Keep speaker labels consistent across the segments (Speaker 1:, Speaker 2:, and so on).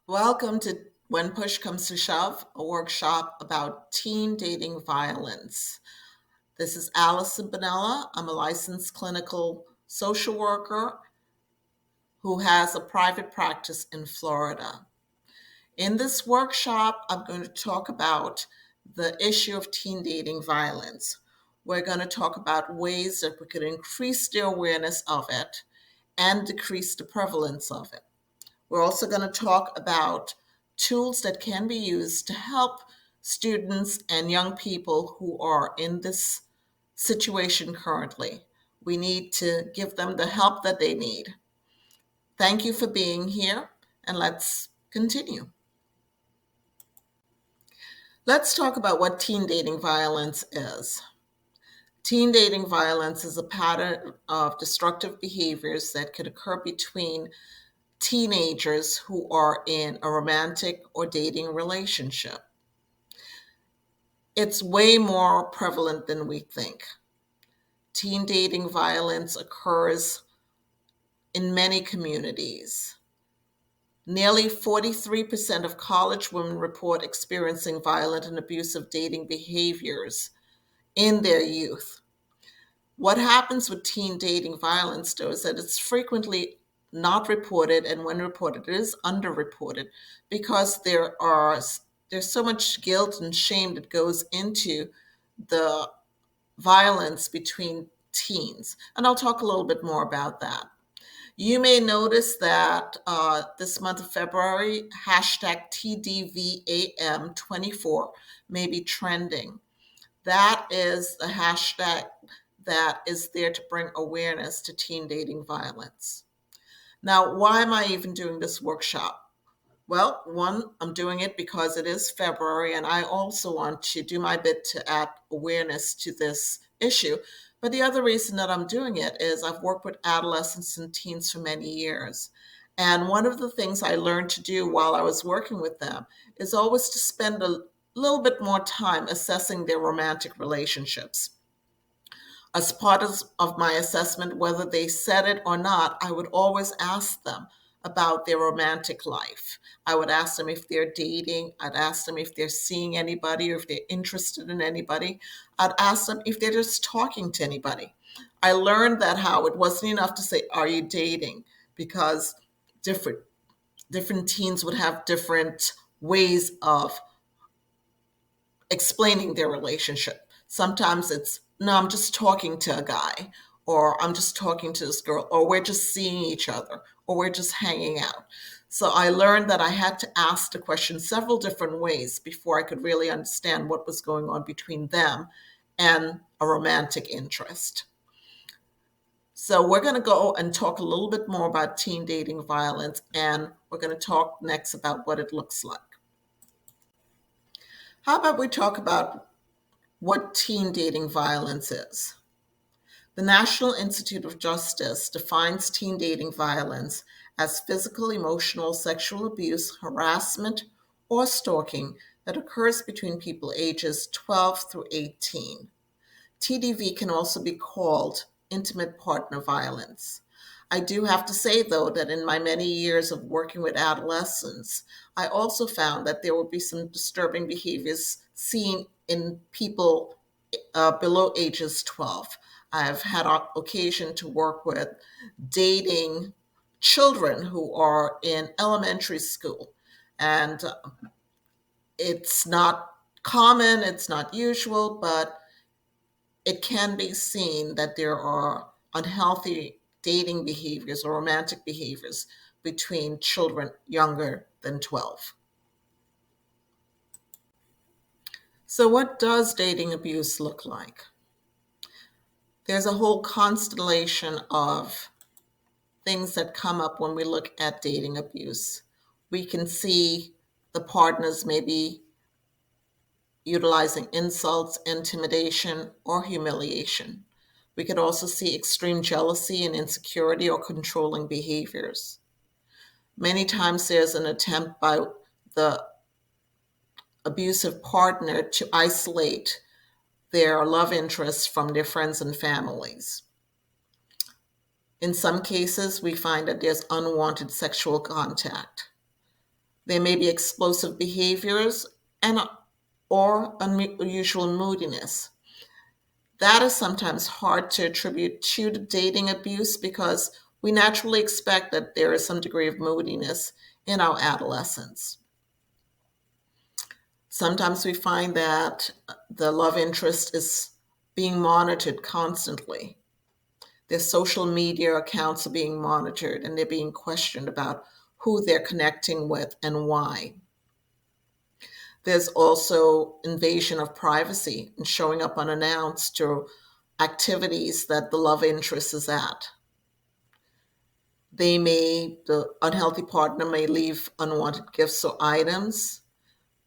Speaker 1: Welcome to When Push Comes to Shove, a workshop about teen dating violence. This is Allison Bonella. I'm a licensed clinical social worker who has a private practice in Florida. In this workshop, I'm going to talk about the issue of teen dating violence. We're going to talk about ways that we could increase the awareness of it and decrease the prevalence of it. We're also going to talk about tools that can be used to help students and young people who are in this situation currently. We need to give them the help that they need. Thank you for being here, and let's continue. Let's talk about what teen dating violence is. Teen dating violence is a pattern of destructive behaviors that could occur between teenagers who are in a romantic or dating relationship. It's way more prevalent than we think. Teen dating violence occurs in many communities. Nearly 43% of college women report experiencing violent and abusive dating behaviors in their youth. What happens with teen dating violence, though, is that it's frequently not reported, and when reported, it is underreported because there's so much guilt and shame that goes into the violence between teens. And I'll talk a little bit more about that. You may notice that this month of February, hashtag TDVAM24 may be trending. That is the hashtag that is there to bring awareness to teen dating violence. Now, why am I even doing this workshop? Well, one, I'm doing it because it is February, and I also want to do my bit to add awareness to this issue. But the other reason that I'm doing it is I've worked with adolescents and teens for many years. And one of the things I learned to do while I was working with them is always to spend a little bit more time assessing their romantic relationships. As part of my assessment, whether they said it or not, I would always ask them about their romantic life. I would ask them if they're dating. I'd ask them if they're seeing anybody or if they're interested in anybody. I'd ask them if they're just talking to anybody. I learned that how it wasn't enough to say, "Are you dating?" Because different different teens would have different ways of explaining their relationship. Sometimes it's, "No, I'm just talking to a guy," or "I'm just talking to this girl," or "We're just seeing each other," or "We're just hanging out." So I learned that I had to ask the question several different ways before I could really understand what was going on between them and a romantic interest. So we're going to go and talk a little bit more about teen dating violence, and we're going to talk next about what it looks like. How about we talk about what teen dating violence is? The National Institute of Justice defines teen dating violence as physical, emotional, sexual abuse, harassment, or stalking that occurs between people ages 12 through 18. TDV can also be called intimate partner violence. I do have to say, though, that in my many years of working with adolescents, I also found that there would be some disturbing behaviors seen in people below ages 12. I've had occasion to work with dating children who are in elementary school, and it's not common, it's not usual, but it can be seen that there are unhealthy dating behaviors or romantic behaviors between children younger than 12. So, what does dating abuse look like? There's a whole constellation of things that come up when we look at dating abuse. We can see the partners maybe utilizing insults, intimidation, or humiliation. We could also see extreme jealousy and insecurity or controlling behaviors. Many times there's an attempt by the abusive partner to isolate their love interests from their friends and families. In some cases, we find that there's unwanted sexual contact. There may be explosive behaviors and or unusual moodiness. That is sometimes hard to attribute to dating abuse because we naturally expect that there is some degree of moodiness in our adolescence. Sometimes we find that the love interest is being monitored constantly. Their social media accounts are being monitored and they're being questioned about who they're connecting with and why. There's also invasion of privacy and showing up unannounced to activities that the love interest is at. The unhealthy partner may leave unwanted gifts or items,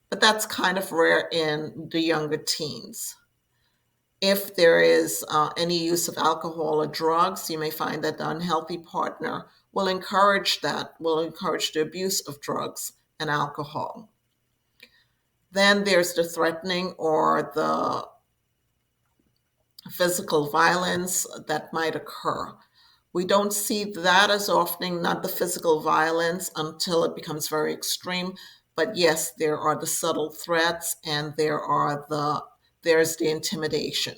Speaker 1: but that's kind of rare in the younger teens. If there is any use of alcohol or drugs, you may find that the unhealthy partner will encourage the abuse of drugs and alcohol. Then there's the threatening or the physical violence that might occur. We don't see that as often, not the physical violence until it becomes very extreme. But yes, there are the subtle threats and there's the intimidation.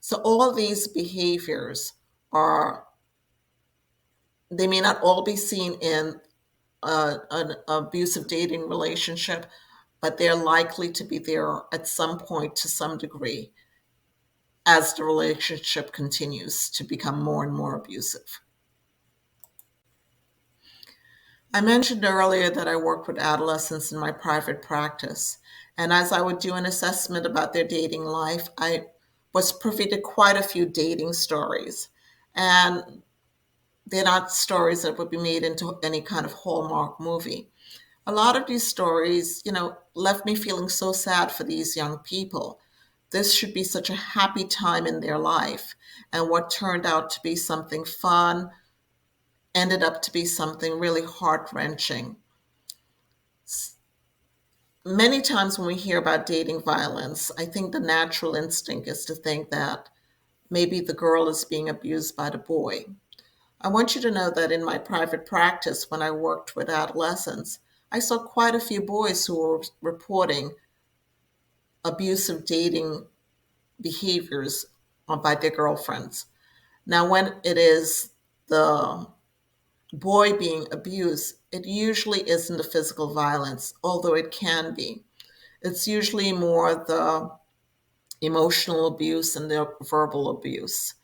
Speaker 1: So all these behaviors are, they may not all be seen in an abusive dating relationship, but they're likely to be there at some point to some degree as the relationship continues to become more and more abusive. I mentioned earlier that I worked with adolescents in my private practice. And as I would do an assessment about their dating life, I was privy to quite a few dating stories. And they're not stories that would be made into any kind of Hallmark movie. A lot of these stories, left me feeling so sad for these young people. This should be such a happy time in their life. And what turned out to be something fun ended up to be something really heart wrenching. Many times when we hear about dating violence, I think the natural instinct is to think that maybe the girl is being abused by the boy. I want you to know that in my private practice, when I worked with adolescents, I saw quite a few boys who were reporting abusive dating behaviors by their girlfriends. Now, when it is the boy being abused, it usually isn't the physical violence, although it can be. It's usually more the emotional abuse and the verbal abuse.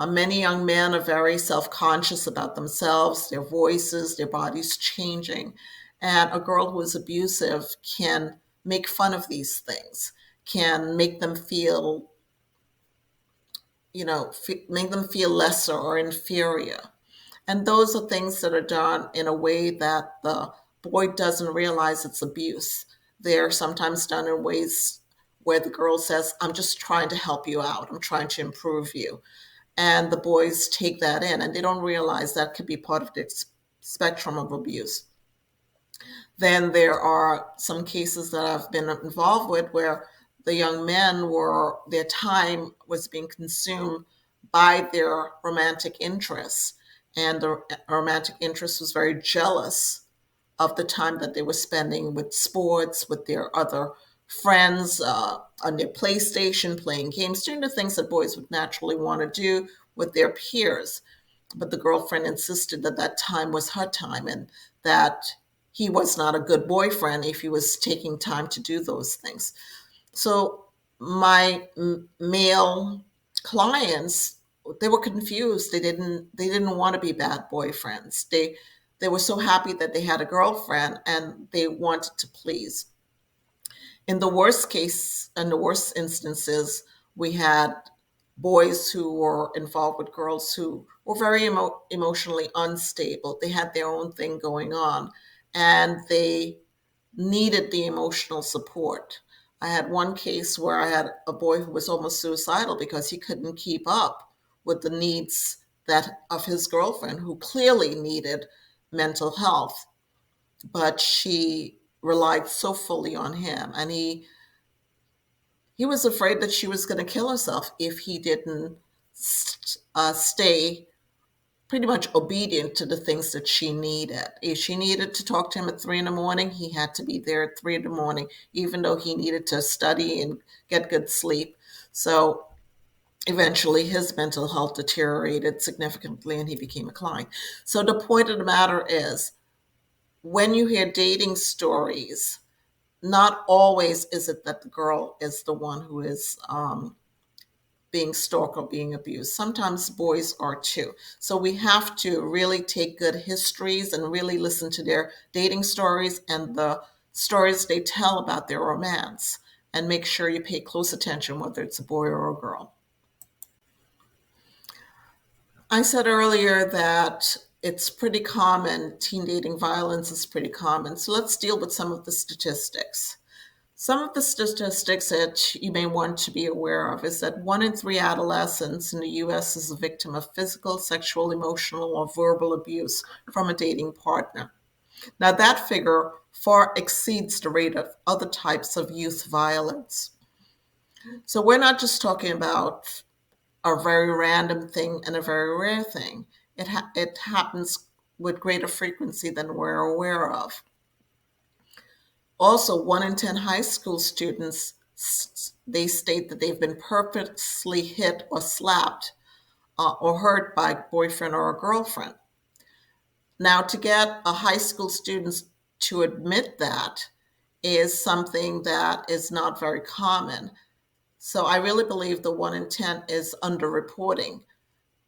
Speaker 1: Many young men are very self conscious about themselves, their voices, their bodies changing. And a girl who is abusive can make fun of these things, can make them feel, make them feel lesser or inferior. And those are things that are done in a way that the boy doesn't realize it's abuse. They're sometimes done in ways where the girl says, I'm just trying to help you out, I'm trying to improve you. And the boys take that in and they don't realize that could be part of the spectrum of abuse. Then there are some cases that I've been involved with where the young men their time was being consumed by their romantic interests. And the romantic interest was very jealous of the time that they were spending with sports, with their other friends, on their PlayStation, playing games, doing the things that boys would naturally want to do with their peers. But the girlfriend insisted that that time was her time and that he was not a good boyfriend if he was taking time to do those things. So my male clients, they were confused. They didn't want to be bad boyfriends. They were so happy that they had a girlfriend and they wanted to please. In the worst case, in the worst instances, we had boys who were involved with girls who were very emotionally unstable. They had their own thing going on and they needed the emotional support. I had one case where I had a boy who was almost suicidal because he couldn't keep up with the needs that of his girlfriend, who clearly needed mental health, but she relied so fully on him, and he was afraid that she was going to kill herself if he didn't stay pretty much obedient to the things that she needed. If she needed to talk to him at 3 in the morning, he had to be there at 3 in the morning, even though he needed to study and get good sleep. So eventually his mental health deteriorated significantly and he became a client. So the point of the matter is, when you hear dating stories, not always is it that the girl is the one who is being stalked or being abused. Sometimes boys are too. So we have to really take good histories and really listen to their dating stories and the stories they tell about their romance, and make sure you pay close attention whether it's a boy or a girl. I said earlier that it's pretty common, teen dating violence is pretty common. So let's deal with some of the statistics. Some of the statistics that you may want to be aware of is that 1 in 3 adolescents in the US is a victim of physical, sexual, emotional, or verbal abuse from a dating partner. Now, that figure far exceeds the rate of other types of youth violence. So, we're not just talking about a very random thing and a very rare thing. It happens with greater frequency than we're aware of. Also, 1 in 10 high school students, they state that they've been purposely hit or slapped or hurt by a boyfriend or a girlfriend. Now, to get a high school student to admit that is something that is not very common. So I really believe the 1 in 10 is underreporting.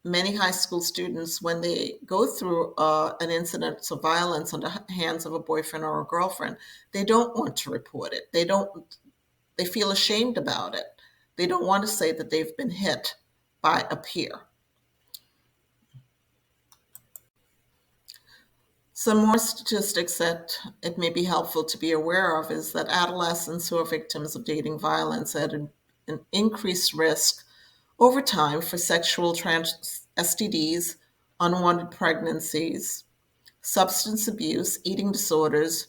Speaker 1: Many high school students, when they go through an incident of violence on the hands of a boyfriend or a girlfriend, they don't want to report it. They feel ashamed about it. They don't want to say that they've been hit by a peer. Some more statistics that it may be helpful to be aware of is that adolescents who are victims of dating violence had an increased risk over time for sexual STDs, unwanted pregnancies, substance abuse, eating disorders,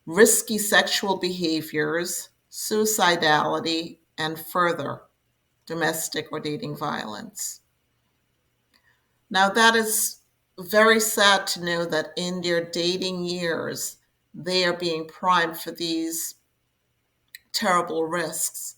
Speaker 1: risky sexual behaviors, suicidality, and further domestic or dating violence. Now, that is very sad to know that in their dating years, they are being primed for these terrible risks.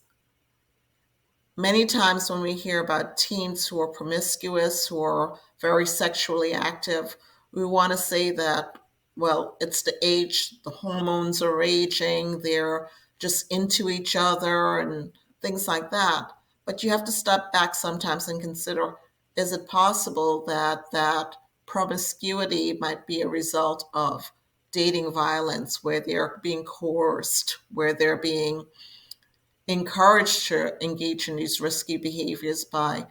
Speaker 1: Many times when we hear about teens who are promiscuous, who are very sexually active, we want to say that, well, it's the age, the hormones are raging, they're just into each other and things like that. But you have to step back sometimes and consider, is it possible that that promiscuity might be a result of dating violence, where they're being coerced, where they're being encouraged to engage in these risky behaviors by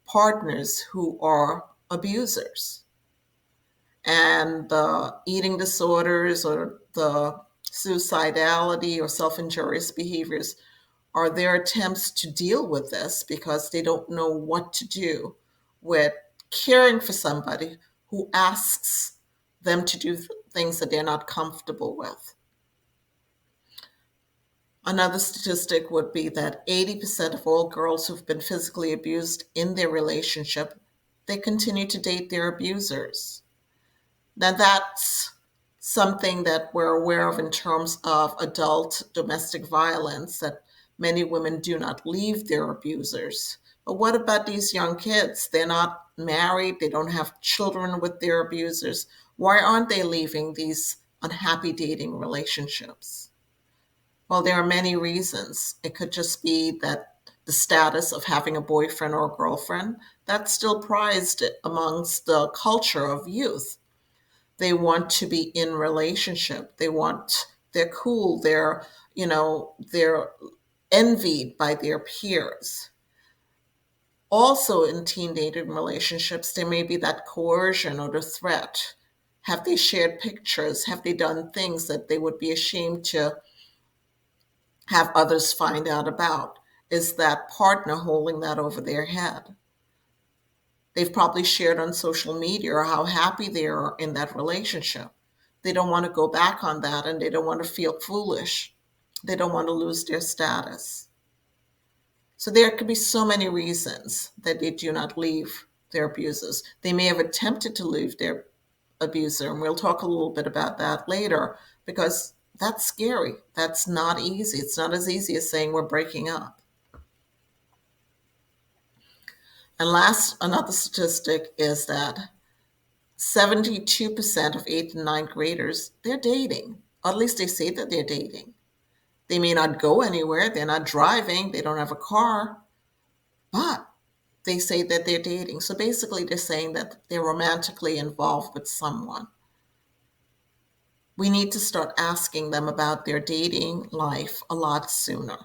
Speaker 1: partners who are abusers. And the eating disorders or the suicidality or self injurious behaviors are their attempts to deal with this because they don't know what to do with caring for somebody who asks them to do things that they're not comfortable with. Another statistic would be that 80% of all girls who've been physically abused in their relationship, they continue to date their abusers. Now that's something that we're aware of in terms of adult domestic violence, that many women do not leave their abusers. But what about these young kids? They're not married, they don't have children with their abusers. Why aren't they leaving these unhappy dating relationships? Well, there are many reasons. It could just be that the status of having a boyfriend or a girlfriend, that's still prized amongst the culture of youth. They want to be in relationship. They're cool. They're envied by their peers. Also in teen dating relationships, there may be that coercion or the threat. Have they shared pictures? Have they done things that they would be ashamed to have others find out about? Is that partner holding that over their head? They've probably shared on social media how happy they are in that relationship. They don't want to go back on that and they don't want to feel foolish. They don't want to lose their status. So there could be so many reasons that they do not leave their abusers. They may have attempted to leave their abuser, and we'll talk a little bit about that later because that's scary. That's not easy. It's not as easy as saying we're breaking up. And last, another statistic is that 72% of 8th and ninth graders, they're dating, or at least they say that they're dating. They may not go anywhere, they're not driving, they don't have a car, but they say that they're dating. So basically, they're saying that they're romantically involved with someone. We need to start asking them about their dating life a lot sooner,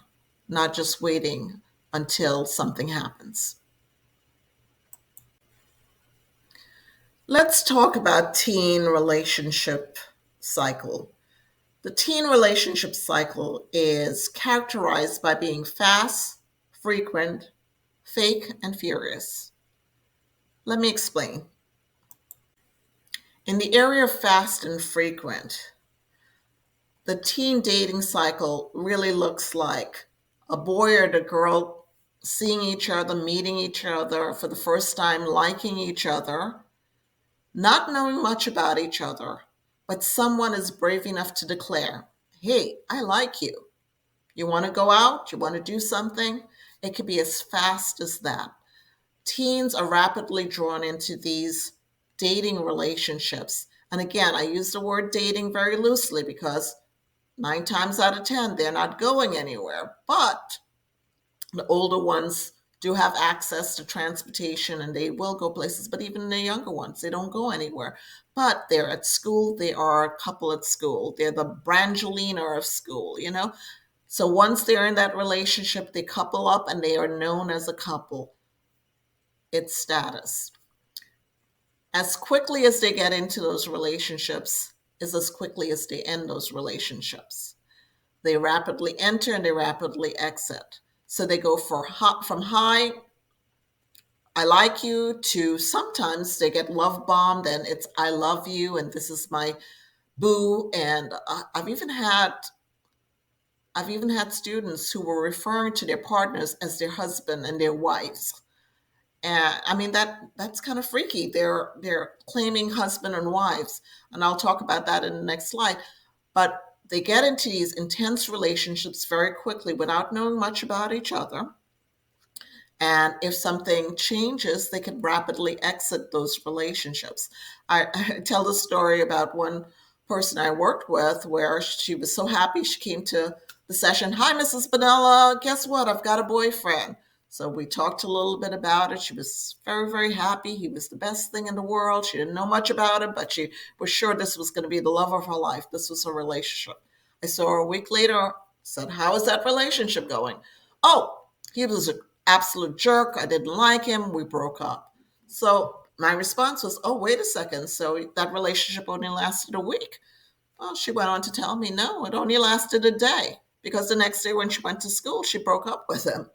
Speaker 1: not just waiting until something happens. Let's talk about teen relationship cycle. The teen relationship cycle is characterized by being fast, frequent, fake, and furious. Let me explain. In the area of fast and frequent, the teen dating cycle really looks like a boy or the girl seeing each other, meeting each other for the first time, liking each other, not knowing much about each other, but someone is brave enough to declare, hey, I like you. You want to go out? You want to do something? It could be as fast as that. Teens are rapidly drawn into these dating relationships. And again, I use the word dating very loosely because 9 times out of 10, they're not going anywhere. But the older ones do have access to transportation and they will go places. But even the younger ones, they don't go anywhere. But they're at school. They are a couple at school. They're the Brangelina of school, you know? So once they're in that relationship, they couple up and they are known as a couple. It's status. As quickly as they get into those relationships is as quickly as they end those relationships. They rapidly enter and they rapidly exit. So they go from high, I like you, to sometimes they get love bombed and it's I love you and this is my boo. And I've even had students who were referring to their partners as their husband and their wives. And I mean that's kind of freaky. They're claiming husband and wives, and I'll talk about that in the next slide. But they get into these intense relationships very quickly without knowing much about each other. And if something changes, they can rapidly exit those relationships. I tell the story about one person I worked with where she was so happy she came to the session. Hi, Mrs. Bonella. Guess what? I've got a boyfriend. So we talked a little bit about it. She was very, very happy. He was the best thing in the world. She didn't know much about him, but she was sure this was going to be the love of her life. This was her relationship. I saw her a week later, said, how is that relationship going? Oh, he was an absolute jerk. I didn't like him. We broke up. So my response was, oh, wait a second. So that relationship only lasted a week. Well, she went on to tell me, no, it only lasted a day because the next day when she went to school, she broke up with him.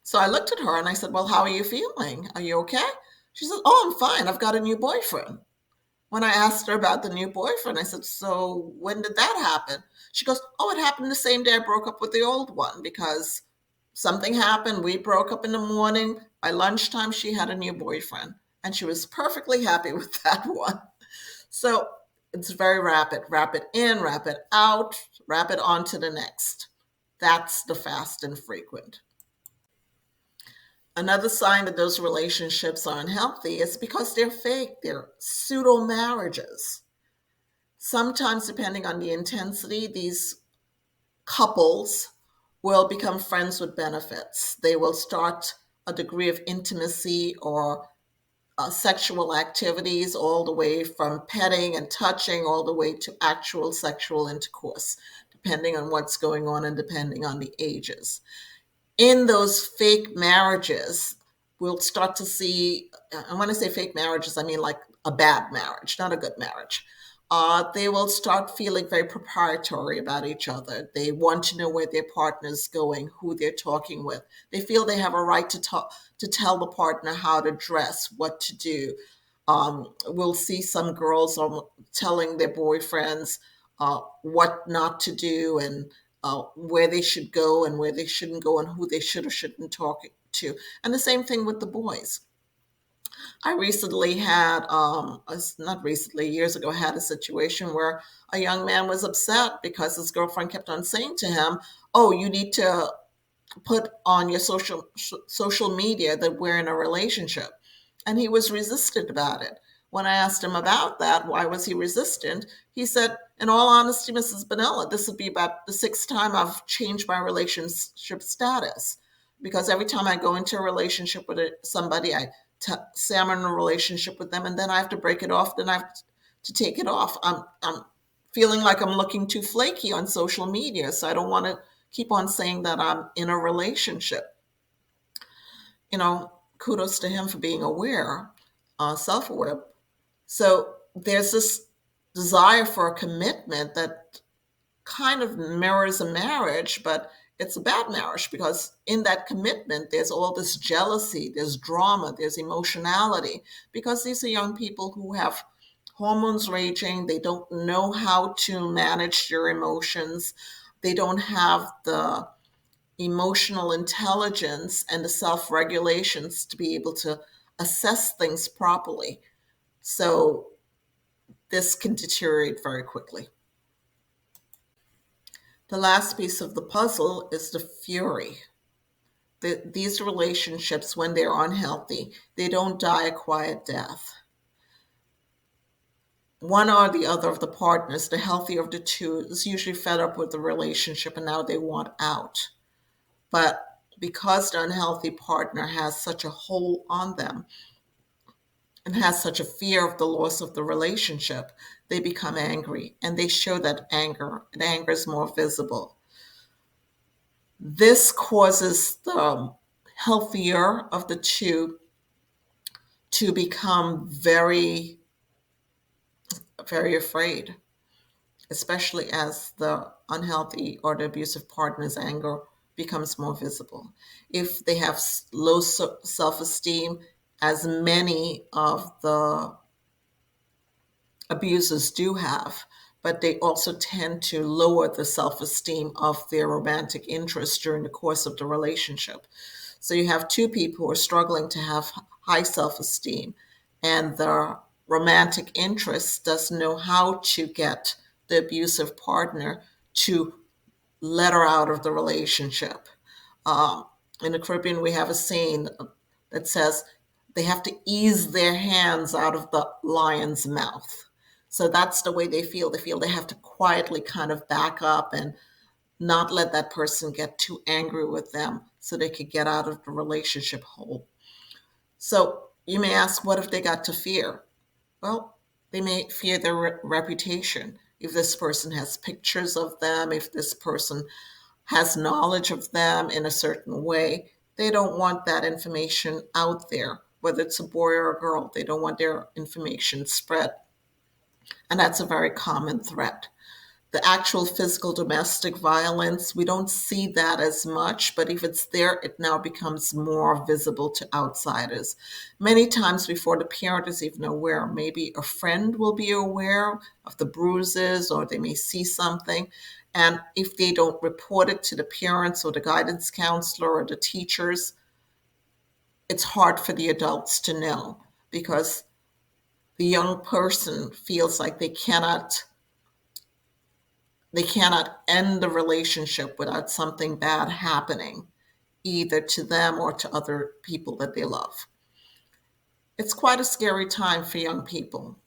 Speaker 1: So I looked at her and I said, well, how are you feeling? Are you okay? She said, oh, I'm fine. I've got a new boyfriend. When I asked her about the new boyfriend, I said, so when did that happen? She goes, oh, it happened the same day I broke up with the old one because something happened. We broke up in the morning. By lunchtime, she had a new boyfriend and she was perfectly happy with that one. So it's very rapid, rapid in, rapid out, rapid on to the next. That's the fast and frequent. Another sign that those relationships are unhealthy is because they're fake, they're pseudo marriages. Sometimes, depending on the intensity, these couples will become friends with benefits. They will start a degree of intimacy or sexual activities, all the way from petting and touching, all the way to actual sexual intercourse, depending on what's going on and depending on the ages. In those fake marriages, we'll start to see, and when I say fake marriages, I mean like a bad marriage, not a good marriage. They will start feeling very proprietary about each other. They want to know where their partner's going, who they're talking with. They feel they have a right to talk, to tell the partner how to dress, what to do. We'll see some girls telling their boyfriends what not to do and where they should go and where they shouldn't go and who they should or shouldn't talk to. And the same thing with the boys. I recently had, not recently, years ago, had a situation where a young man was upset because his girlfriend kept on saying to him, "Oh, you need to put on your social media that we're in a relationship," and he was resistant about it. When I asked him about that, why was he resistant? He said, "In all honesty, Mrs. Benella, this would be about the sixth time I've changed my relationship status, because every time I go into a relationship with somebody, say I'm in a relationship with them, and then I have to break it off. Then I have to take it off. I'm feeling like I'm looking too flaky on social media, so I don't want to keep on saying that I'm in a relationship." Kudos to him for being aware, self aware. So there's this desire for a commitment that kind of mirrors a marriage, but it's a bad marriage because in that commitment, there's all this jealousy, there's drama, there's emotionality, because these are young people who have hormones raging. They don't know how to manage their emotions. They don't have the emotional intelligence and the self regulations to be able to assess things properly. So this can deteriorate very quickly. The last piece of the puzzle is the fury. These relationships, when they're unhealthy, they don't die a quiet death. One or the other of the partners, the healthier of the two, is usually fed up with the relationship and now they want out. But because the unhealthy partner has such a hold on them and has such a fear of the loss of the relationship, they become angry and they show that anger, and anger is more visible. This causes the healthier of the two to become very, very afraid, especially as the unhealthy or the abusive partner's anger becomes more visible. If they have low self esteem, as many of the abusers do have, but they also tend to lower the self esteem of their romantic interest during the course of the relationship. So you have two people who are struggling to have high self esteem, and the romantic interest doesn't know how to get the abusive partner to let her out of the relationship. Um, in the Caribbean, we have a saying that says they have to ease their hands out of the lion's mouth. So that's the way they feel. They feel they have to quietly kind of back up and not let that person get too angry with them so they could get out of the relationship whole. So you may ask, what if they got to fear? Well, they may fear their reputation. If this person has pictures of them, if this person has knowledge of them in a certain way, they don't want that information out there, whether it's a boy or a girl. They don't want their information spread. And that's a very common threat. The actual physical domestic violence, we don't see that as much, but if it's there, it now becomes more visible to outsiders. Many times before the parent is even aware, maybe a friend will be aware of the bruises or they may see something. And if they don't report it to the parents or the guidance counselor or the teachers, it's hard for the adults to know because the young person feels like they cannot end the relationship without something bad happening, either to them or to other people that they love. It's quite a scary time for young people.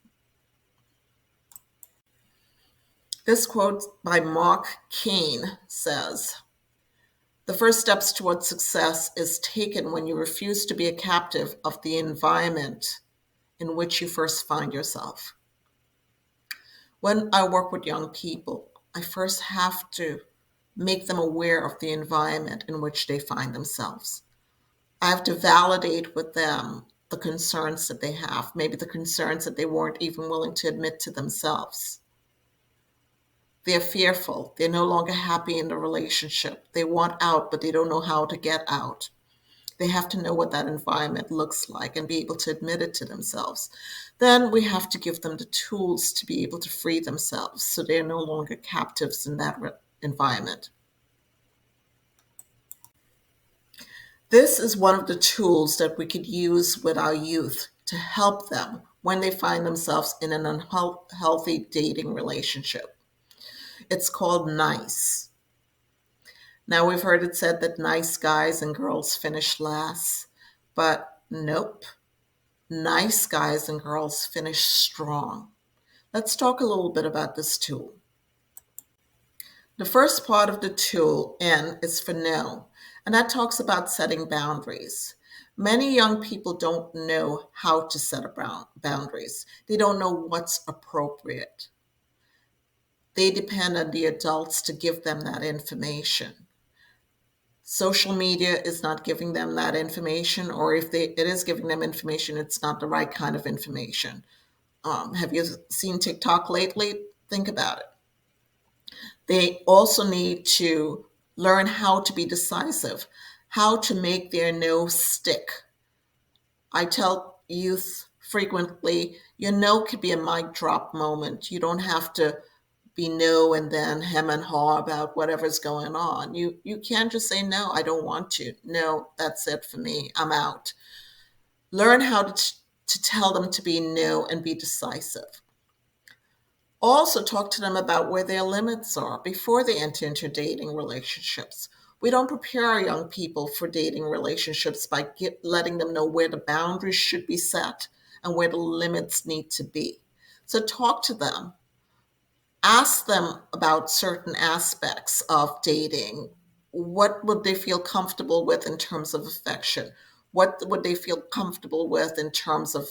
Speaker 1: This quote by Mark Kane says, "The first steps towards success is taken when you refuse to be a captive of the environment in which you first find yourself." When I work with young people, I first have to make them aware of the environment in which they find themselves. I have to validate with them the concerns that they have, maybe the concerns that they weren't even willing to admit to themselves. They're fearful. They're no longer happy in the relationship. They want out, but they don't know how to get out. They have to know what that environment looks like and be able to admit it to themselves. Then we have to give them the tools to be able to free themselves so they're no longer captives in that environment. This is one of the tools that we could use with our youth to help them when they find themselves in an unhealthy dating relationship. It's called NICE. Now, we've heard it said that nice guys and girls finish last, but nope. Nice guys and girls finish strong. Let's talk a little bit about this tool. The first part of the tool, N, is for no, and that talks about setting boundaries. Many young people don't know how to set boundaries. They don't know what's appropriate. They depend on the adults to give them that information. Social media is not giving them that information, or if it is giving them information, it's not the right kind of information. Have you seen TikTok lately? Think about it. They also need to learn how to be decisive, how to make their no stick. I tell youth frequently, your no could be a mic drop moment. You don't have to be no and then hem and haw about whatever's going on. You can't just say no, I don't want to. No, that's it for me. I'm out. Learn how to tell them to be no and be decisive. Also, talk to them about where their limits are before they enter into dating relationships. We don't prepare our young people for dating relationships by letting them know where the boundaries should be set and where the limits need to be. So, talk to them. Ask them about certain aspects of dating. What would they feel comfortable with in terms of affection? What would they feel comfortable with in terms of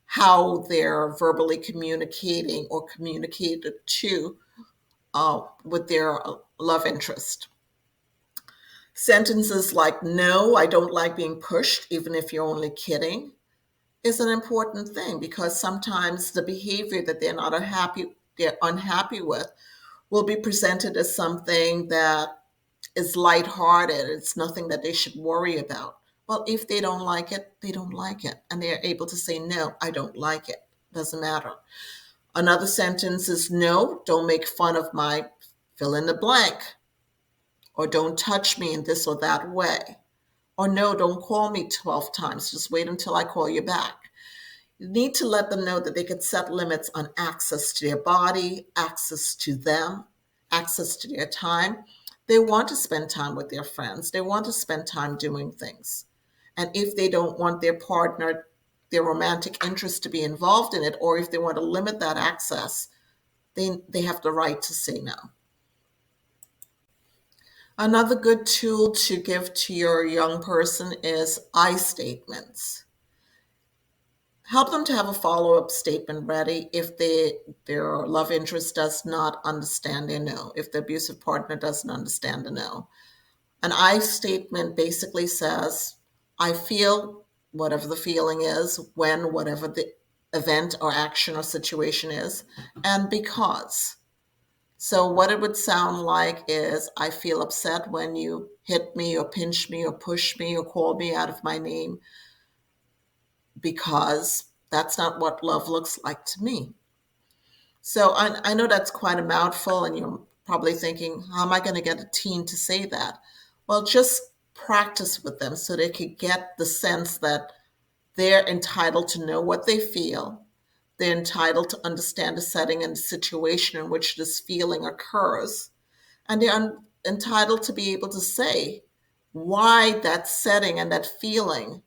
Speaker 1: how they're verbally communicating or communicated to with their love interest? Sentences like, no, I don't like being pushed, even if you're only kidding, is an important thing because sometimes the behavior that they're unhappy with will be presented as something that is lighthearted. It's nothing that they should worry about. Well, if they don't like it, they don't like it. And they're able to say, no, I don't like it. Doesn't matter. Another sentence is, no, don't make fun of my fill in the blank. Or don't touch me in this or that way. Or no, don't call me 12 times. Just wait until I call you back. You need to let them know that they can set limits on access to their body, access to them, access to their time. They want to spend time with their friends. They want to spend time doing things. And if they don't want their partner, their romantic interest to be involved in it, or if they want to limit that access, they have the right to say no. Another good tool to give to your young person is I statements. Help them to have a follow-up statement ready if their love interest does not understand their no, if the abusive partner doesn't understand the no. An I statement basically says, I feel whatever the feeling is, when whatever the event or action or situation is, and because. So what it would sound like is, I feel upset when you hit me or pinch me or push me or call me out of my name because that's not what love looks like to me. So I know that's quite a mouthful, and you're probably thinking, how am I going to get a teen to say that? Well, just practice with them so they can get the sense that they're entitled to know what they feel. They're entitled to understand the setting and the situation in which this feeling occurs. And they're entitled to be able to say why that setting and that feeling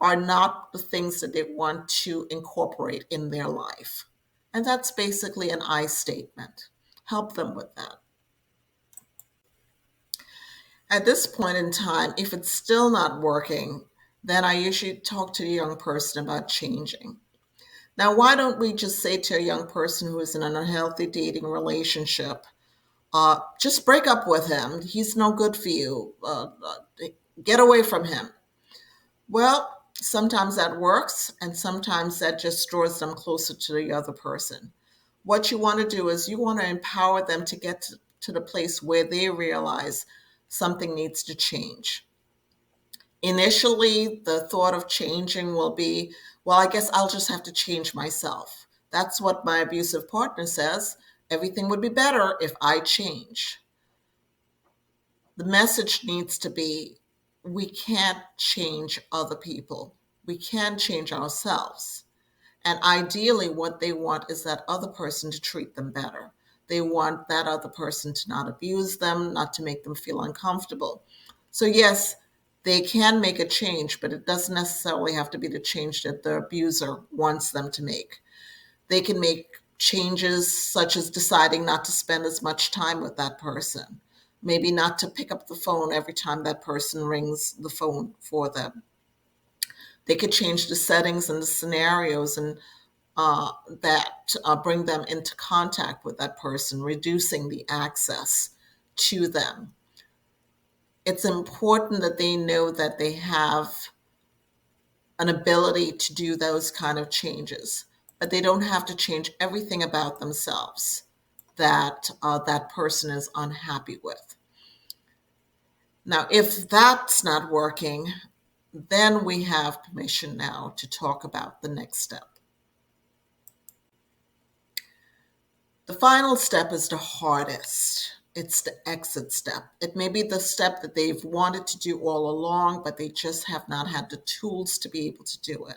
Speaker 1: are not the things that they want to incorporate in their life. And that's basically an I statement. Help them with that. At this point in time, if it's still not working, then I usually talk to the young person about changing. Now, why don't we just say to a young person who is in an unhealthy dating relationship, just break up with him. He's no good for you. Get away from him. Well, sometimes that works, and sometimes that just draws them closer to the other person. What you want to do is you want to empower them to get to the place where they realize something needs to change. Initially, the thought of changing will be, well, I guess I'll just have to change myself. That's what my abusive partner says. Everything would be better if I change. The message needs to be, we can't change other people. We can change ourselves. And ideally, what they want is that other person to treat them better. They want that other person to not abuse them, not to make them feel uncomfortable. So, yes, they can make a change, but it doesn't necessarily have to be the change that the abuser wants them to make. They can make changes such as deciding not to spend as much time with that person, maybe not to pick up the phone every time that person rings the phone for them. They could change the settings and the scenarios and that bring them into contact with that person, reducing the access to them. It's important that they know that they have an ability to do those kind of changes, but they don't have to change everything about themselves that that person is unhappy with. Now, if that's not working, then we have permission now to talk about the next step. The final step is the hardest. It's the exit step. It may be the step that they've wanted to do all along, but they just have not had the tools to be able to do it.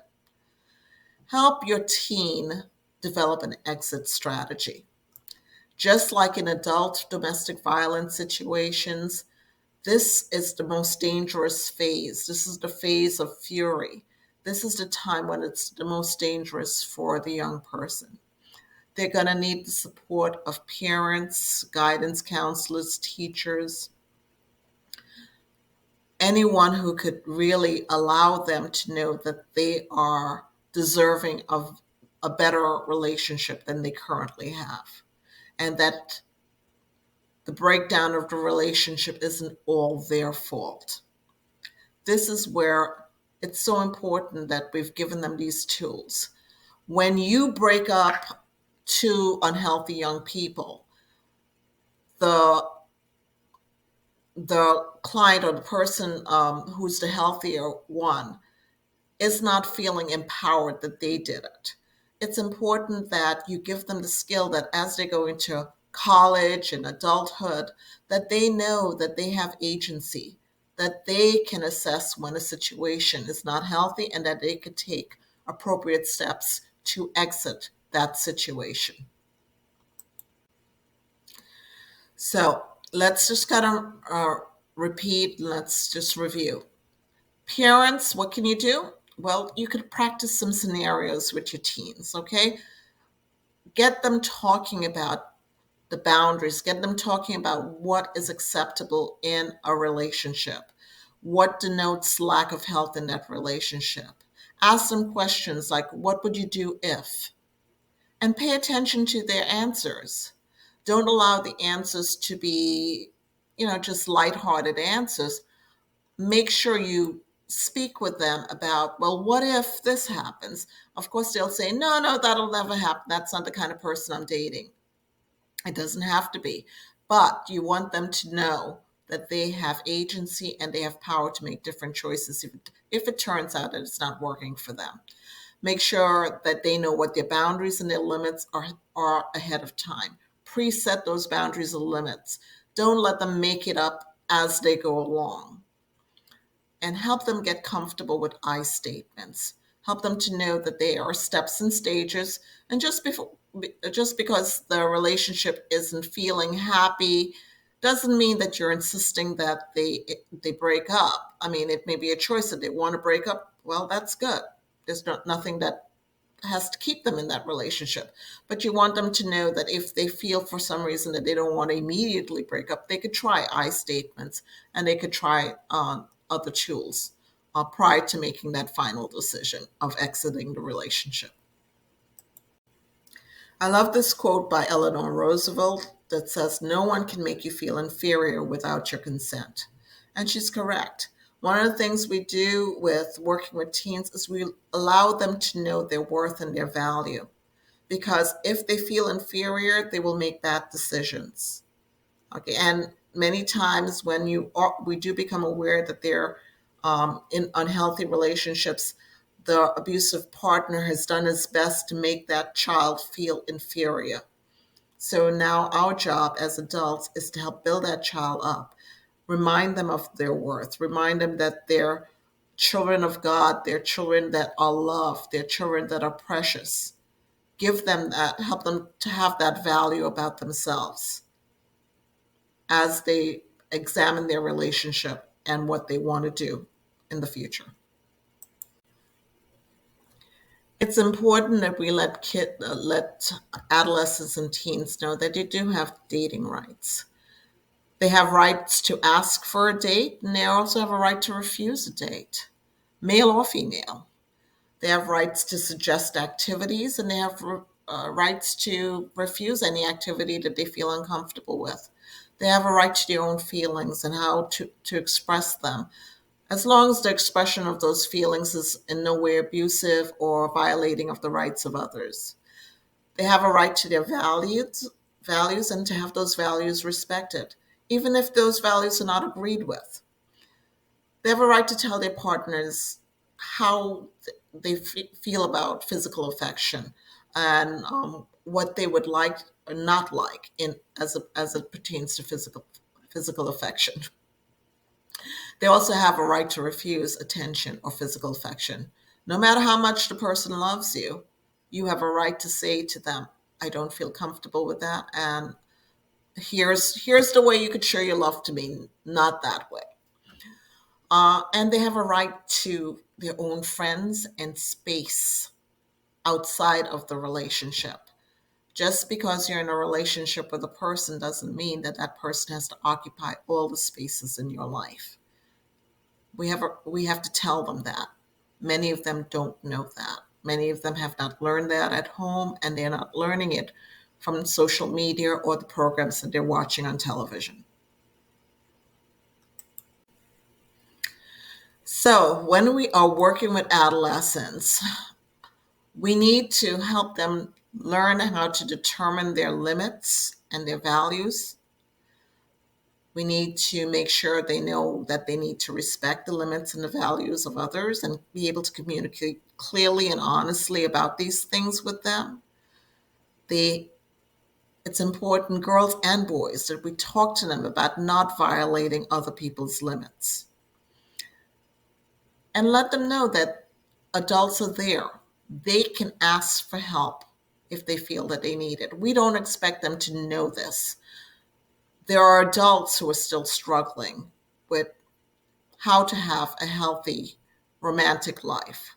Speaker 1: Help your teen develop an exit strategy. Just like in adult domestic violence situations, this is the most dangerous phase. This is the phase of fury. This is the time when it's the most dangerous for the young person. They're going to need the support of parents, guidance counselors, teachers, anyone who could really allow them to know that they are deserving of a better relationship than they currently have, and that the breakdown of the relationship isn't all their fault. This is where it's so important that we've given them these tools. When you break up two unhealthy young people, the the client or the person who's the healthier one is not feeling empowered that they did it. It's important that you give them the skill that as they go into college and adulthood, that they know that they have agency, that they can assess when a situation is not healthy and that they could take appropriate steps to exit that situation. So let's just kind of repeat, let's just review. Parents, what can you do? Well, you could practice some scenarios with your teens, okay? Get them talking about the boundaries, get them talking about what is acceptable in a relationship, what denotes lack of health in that relationship. Ask them questions like, what would you do if? And pay attention to their answers. Don't allow the answers to be, just lighthearted answers. Make sure you speak with them about, well, what if this happens? Of course, they'll say, no, no, that'll never happen. That's not the kind of person I'm dating. It doesn't have to be. But you want them to know that they have agency and they have power to make different choices if it turns out that it's not working for them. Make sure that they know what their boundaries and their limits are ahead of time. Preset those boundaries and limits. Don't let them make it up as they go along. And help them get comfortable with I statements. Help them to know that they are steps and stages. And just because the relationship isn't feeling happy doesn't mean that you're insisting that they break up. I mean, it may be a choice that they want to break up. Well, that's good. There's nothing that has to keep them in that relationship. But you want them to know that if they feel for some reason that they don't want to immediately break up, they could try I statements and they could try other tools prior to making that final decision of exiting the relationship. I love this quote by Eleanor Roosevelt that says, no one can make you feel inferior without your consent. And she's correct. One of the things we do with working with teens is we allow them to know their worth and their value. Because if they feel inferior, they will make bad decisions. Okay, and many times when we do become aware that they're in unhealthy relationships, the abusive partner has done his best to make that child feel inferior. So now our job as adults is to help build that child up, remind them of their worth, remind them that they're children of God. They're children that are loved. They're children that are precious. Give them that, help them to have that value about themselves as they examine their relationship and what they want to do in the future. It's important that we let adolescents and teens know that they do have dating rights. They have rights to ask for a date, and they also have a right to refuse a date, male or female. They have rights to suggest activities, and they have rights to refuse any activity that they feel uncomfortable with. They have a right to their own feelings and how to express them, as long as the expression of those feelings is in no way abusive or violating of the rights of others. They have a right to their values and to have those values respected, even if those values are not agreed with. They have a right to tell their partners how they feel about physical affection and what they would like or not like in as it pertains to physical affection. They also have a right to refuse attention or physical affection. No matter how much the person loves you, you have a right to say to them, I don't feel comfortable with that, and here's the way you could show your love to me, not that way. And they have a right to their own friends and space outside of the relationship. Just because you're in a relationship with a person doesn't mean that that person has to occupy all the spaces in your life. We have to tell them that. Many of them don't know that. Many of them have not learned that at home, and they're not learning it from social media or the programs that they're watching on television. So, when we are working with adolescents, we need to help them learn how to determine their limits and their values. We need to make sure they know that they need to respect the limits and the values of others and be able to communicate clearly and honestly about these things with them. They, it's important, girls and boys, that we talk to them about not violating other people's limits. And let them know that adults are there. They can ask for help if they feel that they need it. We don't expect them to know this. There are adults who are still struggling with how to have a healthy romantic life,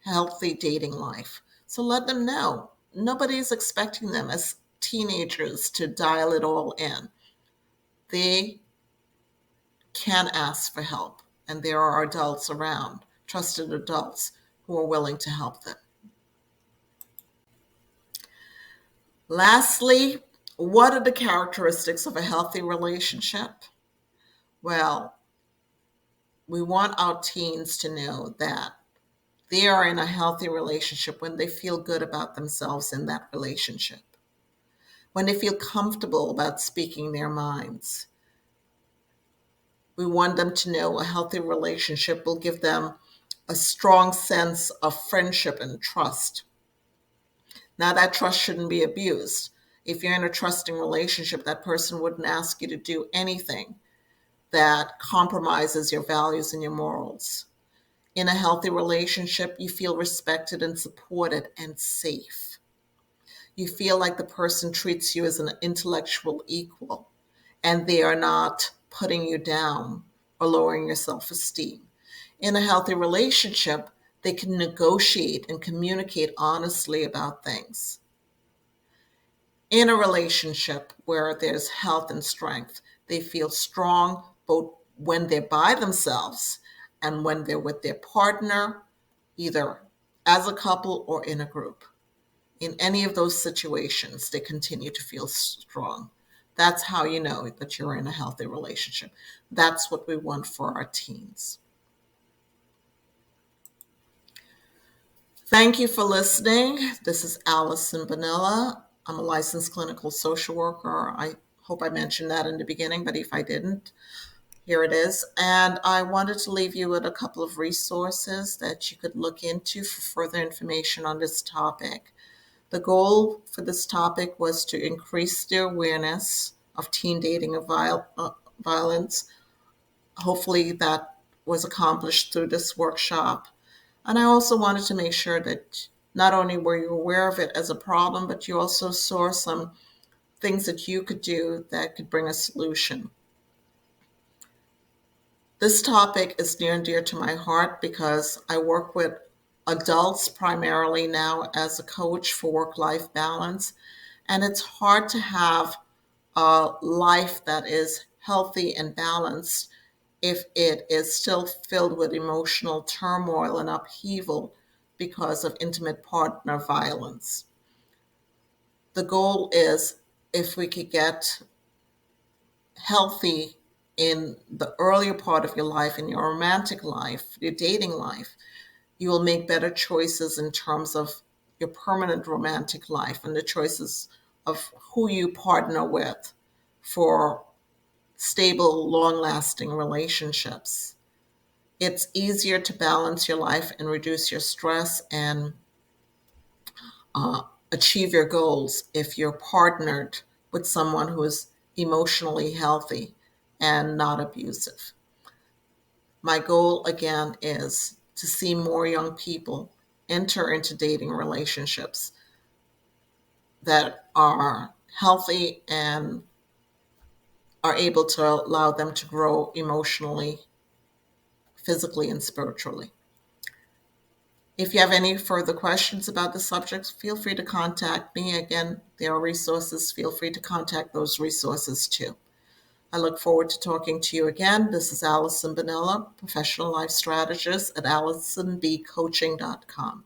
Speaker 1: healthy dating life. So let them know. Nobody's expecting them as teenagers to dial it all in. They can ask for help, and there are adults around, trusted adults, who are willing to help them. Lastly, what are the characteristics of a healthy relationship? Well, we want our teens to know that they are in a healthy relationship when they feel good about themselves in that relationship, when they feel comfortable about speaking their minds. We want them to know a healthy relationship will give them a strong sense of friendship and trust. Now, that trust shouldn't be abused. If you're in a trusting relationship, that person wouldn't ask you to do anything that compromises your values and your morals. In a healthy relationship, you feel respected and supported and safe. You feel like the person treats you as an intellectual equal and they are not putting you down or lowering your self esteem. In a healthy relationship, they can negotiate and communicate honestly about things. In a relationship where there's health and strength, they feel strong both when they're by themselves and when they're with their partner, either as a couple or in a group. In any of those situations, they continue to feel strong. That's how you know that you're in a healthy relationship. That's what we want for our teens. Thank you for listening. This is Allison Bonilla. I'm a licensed clinical social worker. I hope I mentioned that in the beginning, but if I didn't, here it is. And I wanted to leave you with a couple of resources that you could look into for further information on this topic. The goal for this topic was to increase the awareness of teen dating and violence. Hopefully that was accomplished through this workshop. And I also wanted to make sure that not only were you aware of it as a problem, but you also saw some things that you could do that could bring a solution. This topic is near and dear to my heart because I work with adults primarily now as a coach for work-life balance, and it's hard to have a life that is healthy and balanced if it is still filled with emotional turmoil and upheaval because of intimate partner violence. The goal is if we could get healthy in the earlier part of your life, in your romantic life, your dating life, you will make better choices in terms of your permanent romantic life and the choices of who you partner with for stable, long lasting relationships. It's easier to balance your life and reduce your stress and uh, achieve your goals if you're partnered with someone who is emotionally healthy and not abusive. My goal again is to see more young people enter into dating relationships that are healthy and are able to allow them to grow emotionally, physically, and spiritually. If you have any further questions about the subject, feel free to contact me. Again, there are resources. Feel free to contact those resources too. I look forward to talking to you again. This is Allison Bonilla, professional life strategist at AllisonBCoaching.com.